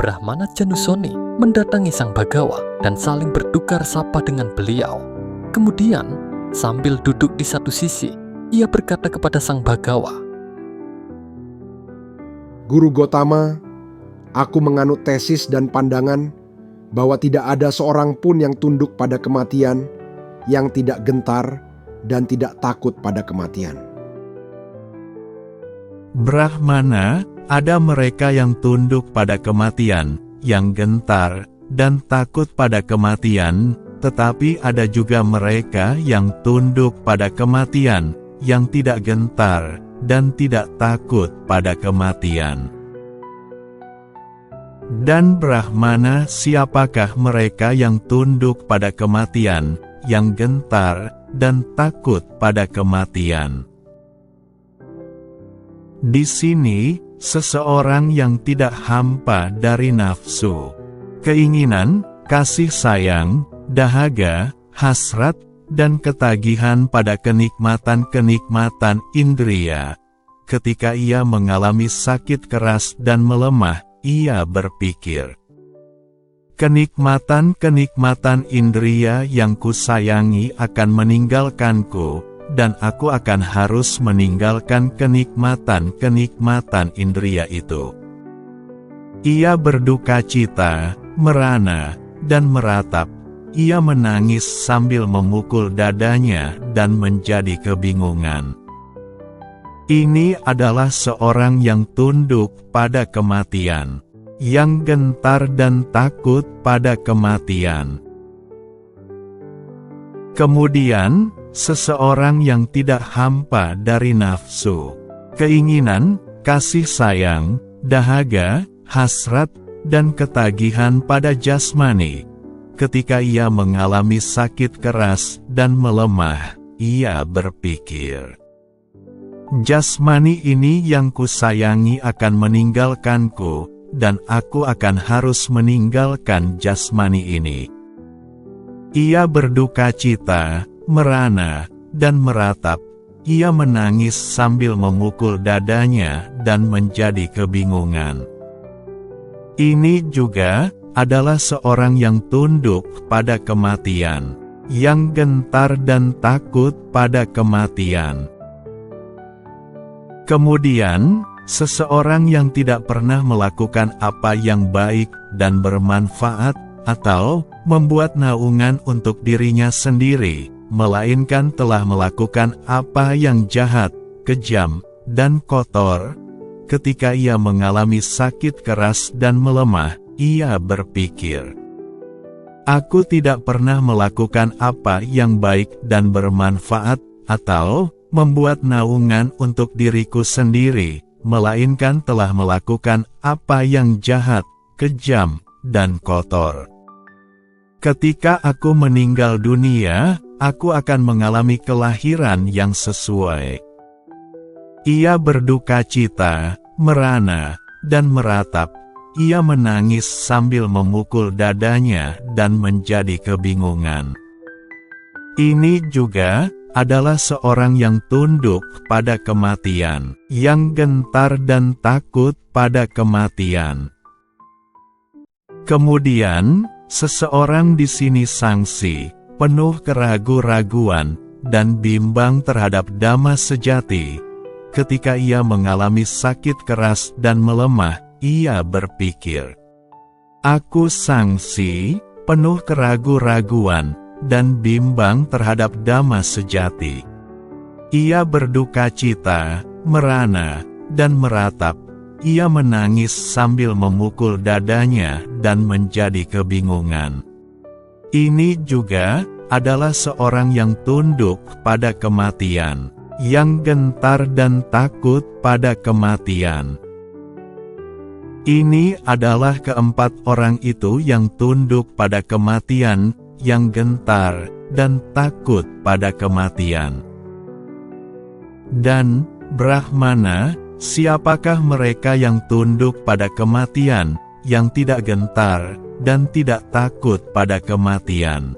Brahmana Janusoni mendatangi Sang Bagawa dan saling bertukar sapa dengan beliau. Kemudian, sambil duduk di satu sisi, ia berkata kepada Sang Bagawa, Guru Gotama, aku menganut tesis dan pandangan bahwa tidak ada seorang pun yang tunduk pada kematian, yang tidak gentar dan tidak takut pada kematian. Brahmana, ada mereka yang tunduk pada kematian, yang gentar dan takut pada kematian, tetapi ada juga mereka yang tunduk pada kematian, yang tidak gentar dan tidak takut pada kematian. Dan Brahmana, siapakah mereka yang tunduk pada kematian, yang gentar dan takut pada kematian? Di sini, seseorang yang tidak hampa dari nafsu, keinginan, kasih sayang, dahaga, hasrat, dan ketagihan pada kenikmatan-kenikmatan indria. Ketika ia mengalami sakit keras dan melemah, ia berpikir, kenikmatan-kenikmatan indria yang kusayangi akan meninggalkanku, dan aku akan harus meninggalkan kenikmatan-kenikmatan indria itu. Ia berduka cita, merana, dan meratap. Ia menangis sambil memukul dadanya dan menjadi kebingungan. Ini adalah seorang yang tunduk pada kematian, yang gentar dan takut pada kematian. Kemudian, seseorang yang tidak hampa dari nafsu, keinginan, kasih sayang, dahaga, hasrat, dan ketagihan pada jasmani. Ketika ia mengalami sakit keras dan melemah, ia berpikir, jasmani ini yang kusayangi akan meninggalkanku, dan aku akan harus meninggalkan jasmani ini. Ia berduka cita, merana, dan meratap. Ia menangis sambil memukul dadanya dan menjadi kebingungan. Ini juga adalah seorang yang tunduk pada kematian, yang gentar dan takut pada kematian. Kemudian, seseorang yang tidak pernah melakukan apa yang baik dan bermanfaat, atau membuat naungan untuk dirinya sendiri, melainkan telah melakukan apa yang jahat, kejam, dan kotor. Ketika ia mengalami sakit keras dan melemah, ia berpikir, aku tidak pernah melakukan apa yang baik dan bermanfaat, atau membuat naungan untuk diriku sendiri, melainkan telah melakukan apa yang jahat, kejam, dan kotor. Ketika aku meninggal dunia, aku akan mengalami kelahiran yang sesuai. Ia berduka cita, merana, dan meratap. Ia menangis sambil memukul dadanya dan menjadi kebingungan. Ini juga adalah seorang yang tunduk pada kematian, yang gentar dan takut pada kematian. Kemudian, seseorang di sini sangsi, penuh keraguan-raguan, dan bimbang terhadap dhamma sejati. Ketika ia mengalami sakit keras dan melemah, ia berpikir, aku sangsi, penuh keraguan-raguan, dan bimbang terhadap dhamma sejati. Ia berduka cita, merana, dan meratap. Ia menangis sambil memukul dadanya dan menjadi kebingungan. Ini juga adalah seorang yang tunduk pada kematian, yang gentar dan takut pada kematian. Ini adalah keempat orang itu yang tunduk pada kematian, yang gentar dan takut pada kematian. Dan, Brahmana, siapakah mereka yang tunduk pada kematian, yang tidak gentar dan tidak takut pada kematian?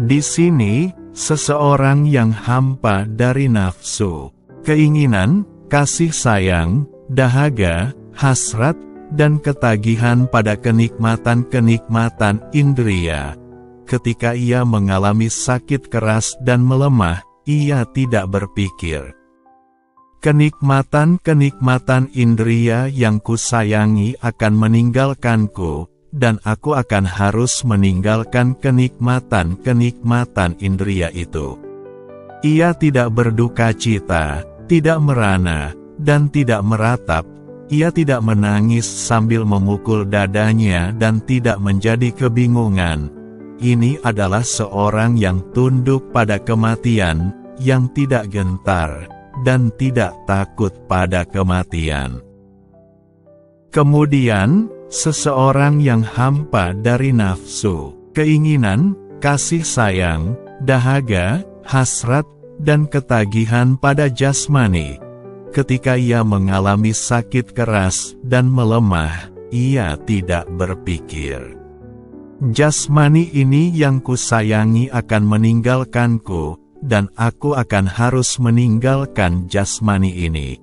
Di sini, seseorang yang hampa dari nafsu, keinginan, kasih sayang, dahaga, hasrat, dan ketagihan pada kenikmatan-kenikmatan indria. Ketika ia mengalami sakit keras dan melemah, ia tidak berpikir, kenikmatan-kenikmatan indria yang kusayangi akan meninggalkanku, dan aku akan harus meninggalkan kenikmatan-kenikmatan indria itu. Ia tidak berduka cita, tidak merana, dan tidak meratap. Ia tidak menangis sambil memukul dadanya dan tidak menjadi kebingungan. Ini adalah seorang yang tunduk pada kematian, yang tidak gentar, dan tidak takut pada kematian. Kemudian, seseorang yang hampa dari nafsu, keinginan, kasih sayang, dahaga, hasrat, dan ketagihan pada jasmani. Ketika ia mengalami sakit keras dan melemah, ia tidak berpikir, jasmani ini yang kusayangi akan meninggalkanku, dan aku akan harus meninggalkan jasmani ini.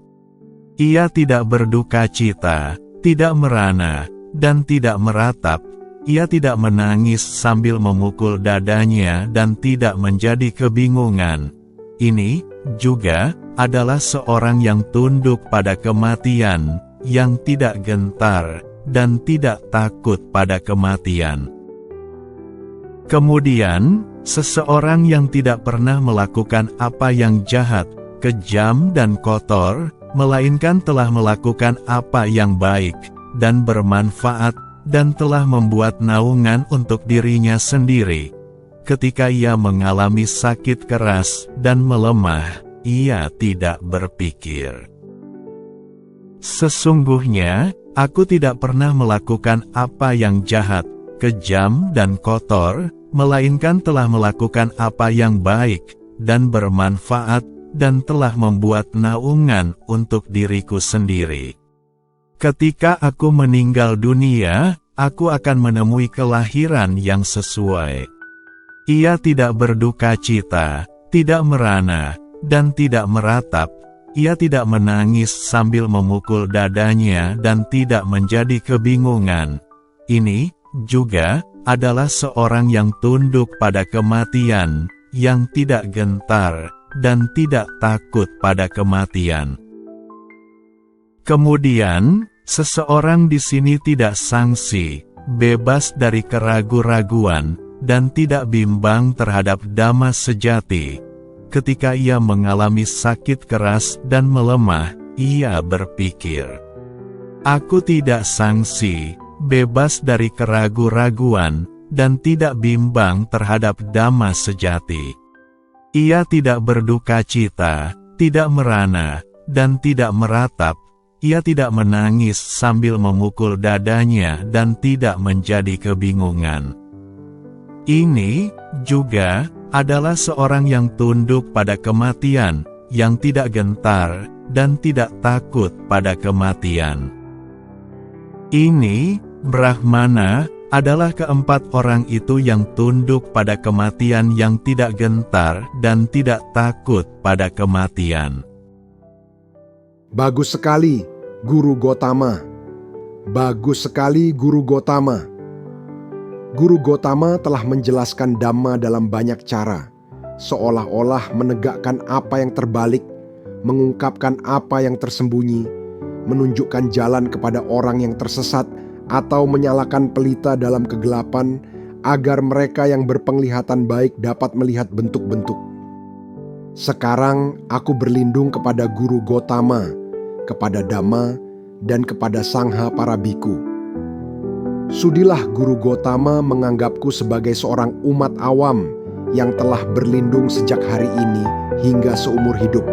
Ia tidak berduka cita, tidak merana, dan tidak meratap. Ia tidak menangis sambil memukul dadanya dan tidak menjadi kebingungan. Ini juga adalah seorang yang tunduk pada kematian, yang tidak gentar, dan tidak takut pada kematian. Kemudian, seseorang yang tidak pernah melakukan apa yang jahat, kejam dan kotor, melainkan telah melakukan apa yang baik, dan bermanfaat, dan telah membuat naungan untuk dirinya sendiri. Ketika ia mengalami sakit keras dan melemah, ia tidak berpikir, sesungguhnya, aku tidak pernah melakukan apa yang jahat, kejam dan kotor, melainkan telah melakukan apa yang baik, dan bermanfaat, dan telah membuat naungan untuk diriku sendiri. Ketika aku meninggal dunia, aku akan menemui kelahiran yang sesuai. Ia tidak berduka cita, tidak merana, dan tidak meratap. Ia tidak menangis sambil memukul dadanya dan tidak menjadi kebingungan. Ini juga adalah seorang yang tunduk pada kematian, yang tidak gentar, dan tidak takut pada kematian. Kemudian, seseorang di sini tidak sangsi, bebas dari keraguan-raguan, dan tidak bimbang terhadap dhamma sejati. Ketika ia mengalami sakit keras dan melemah, ia berpikir, aku tidak sangsi, bebas dari keraguan-raguan, dan tidak bimbang terhadap dhamma sejati. Ia tidak berduka cita, tidak merana, dan tidak meratap. Ia tidak menangis sambil memukul dadanya dan tidak menjadi kebingungan. Ini juga adalah seorang yang tunduk pada kematian, yang tidak gentar, dan tidak takut pada kematian. Ini, Brahmana, adalah keempat orang itu yang tunduk pada kematian yang tidak gentar dan tidak takut pada kematian. Bagus sekali, Guru Gotama. Bagus sekali, Guru Gotama. Guru Gotama telah menjelaskan Dhamma dalam banyak cara, seolah-olah menegakkan apa yang terbalik, mengungkapkan apa yang tersembunyi, menunjukkan jalan kepada orang yang tersesat, atau menyalakan pelita dalam kegelapan, agar mereka yang berpenglihatan baik dapat melihat bentuk-bentuk. Sekarang aku berlindung kepada Guru Gotama, kepada Dhamma, dan kepada Sangha para biku. Sudilah Guru Gotama menganggapku sebagai seorang umat awam yang telah berlindung sejak hari ini hingga seumur hidup.